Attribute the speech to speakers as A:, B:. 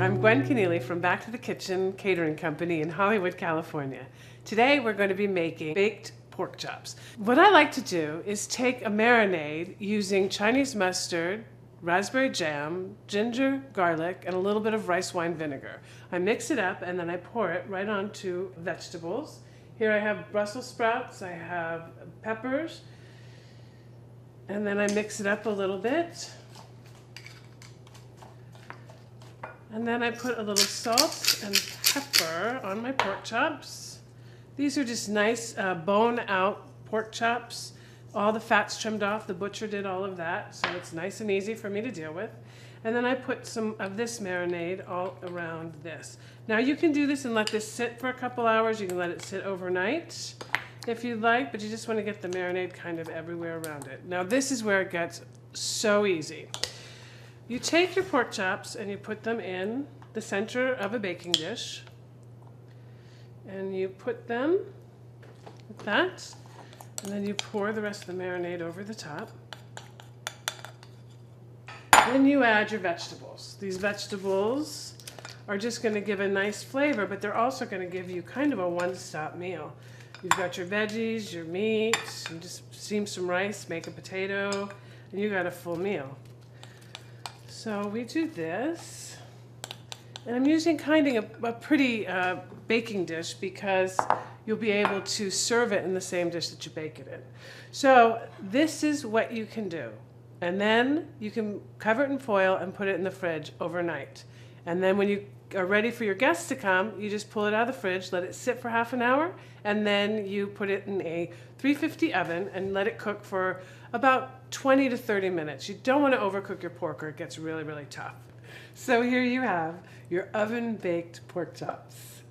A: I'm Gwen Keneally from Back to the Kitchen Catering Company in Hollywood, California. Today we're going to be making baked pork chops. What I like to do is take a marinade using Chinese mustard, raspberry jam, ginger, garlic, and a little bit of rice wine vinegar. I mix it up and then I pour it right onto vegetables. Here I have Brussels sprouts, I have peppers, and then I mix it up a little bit. And then I put a little salt and pepper on my pork chops. These are just nice bone out pork chops. All the fat's trimmed off. The butcher did all of that, so it's nice and easy for me to deal with. And then I put some of this marinade all around this. Now you can do this and let this sit for a couple hours. You can let it sit overnight if you'd like, but you just want to get the marinade kind of everywhere around it. Now this is where it gets so easy. You take your pork chops and you put them in the center of a baking dish. And you put them like that. And then you pour the rest of the marinade over the top. Then you add your vegetables. These vegetables are just going to give a nice flavor, but they're also going to give you kind of a one-stop meal. You've got your veggies, your meat, you just steam some rice, make a potato, and you got a full meal. So we do this, and I'm using kind of a pretty baking dish because you'll be able to serve it in the same dish that you bake it in. So this is what you can do. And then you can cover it in foil and put it in the fridge overnight. And then when you are ready for your guests to come, you just pull it out of the fridge, let it sit for half an hour, and then you put it in a 350 oven and let it cook for about 20 to 30 minutes. You don't want to overcook your pork or it gets really, really tough. So here you have your oven-baked pork chops.